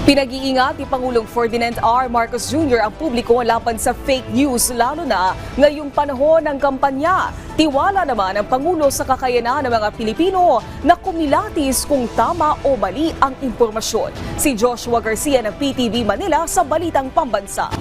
Pinag-iingat ni Pangulong Ferdinand R. Marcos Jr. ang publiko laban sa fake news lalo na ngayong panahon ng kampanya. Tiwala naman ang Pangulo sa kakayanan ng mga Pilipino na kumilatis kung tama o mali ang impormasyon. Si Joshua Garcia ng PTV Manila sa Balitang Pambansa.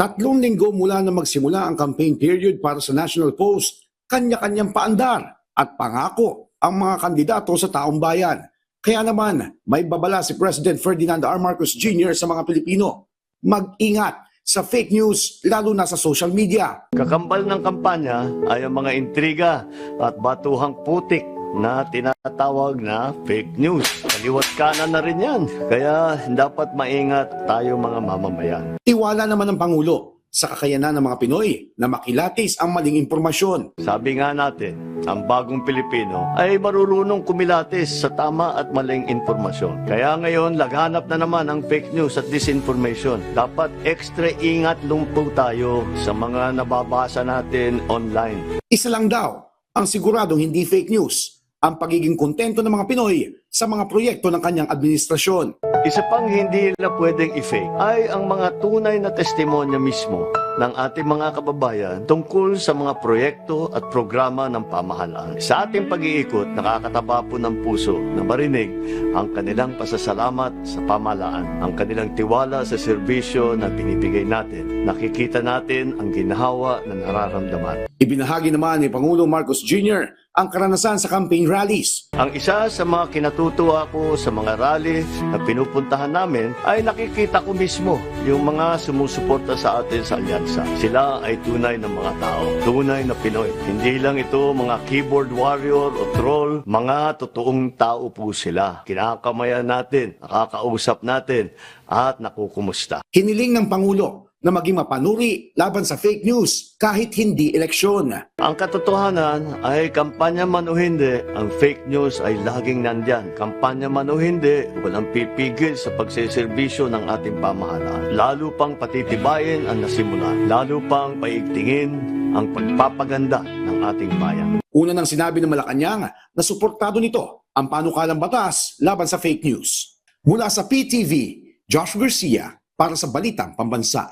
3 linggo mula na magsimula ang campaign period para sa National Post, kanya-kanyang paandar at pangako ang mga kandidato sa taong bayan. Kaya naman, may babala si President Ferdinand R. Marcos Jr. sa mga Pilipino. Mag-ingat sa fake news, lalo na sa social media. Kakambal ng kampanya ay ang mga intriga at batuhang putik na tinatawag na fake news. Kaliwat kanan na rin yan. Kaya dapat maingat tayo mga mamamayan. Tiwala naman ng Pangulo sa kakayanan ng mga Pinoy na makilatis ang maling impormasyon. Sabi nga natin, ang bagong Pilipino ay marurunong kumilatis sa tama at maling impormasyon. Kaya ngayon, laghanap na naman ang fake news at disinformation. Dapat extra ingat lumpo tayo sa mga nababasa natin online. Isa lang daw ang siguradong hindi fake news, ang pagiging kontento ng mga Pinoy sa mga proyekto ng kanyang administrasyon. Isa pang hindi na pwedeng i-fake ay ang mga tunay na testimonya mismo ng ating mga kababayan tungkol sa mga proyekto at programa ng pamahalaan. Sa ating pag-iikot, nakakataba po ng puso na marinig ang kanilang pasasalamat sa pamahalaan, ang kanilang tiwala sa serbisyo na binibigay natin. Nakikita natin ang ginhawa na nararamdaman. Ibinahagi naman ni Pangulong Marcos Jr. ang karanasan sa campaign rallies. Ang isa sa mga kinatutuwa ko sa mga rally na pinupuntahan namin ay nakikita ko mismo yung mga sumusuporta sa atin sa alyansa. Sila ay tunay na mga tao, tunay na Pinoy. Hindi lang ito mga keyboard warrior o troll, mga totoong tao po sila. Kinakamayan natin, nakakausap natin at nakukumusta. Hiniling ng Pangulo na maging mapanuri laban sa fake news kahit hindi eleksyon. Ang katotohanan ay kampanya man o hindi, ang fake news ay laging nandyan. Kampanya man o hindi, walang pipigil sa pagseserbisyo ng ating pamahalaan. Lalo pang patitibayin ang nasimula. Lalo pang paigtingin ang pagpapaganda ng ating bayan. Una nang sinabi ng Malacanang na suportado nito ang panukalang batas laban sa fake news. Mula sa PTV, Josh Garcia para sa Balitang Pambansa.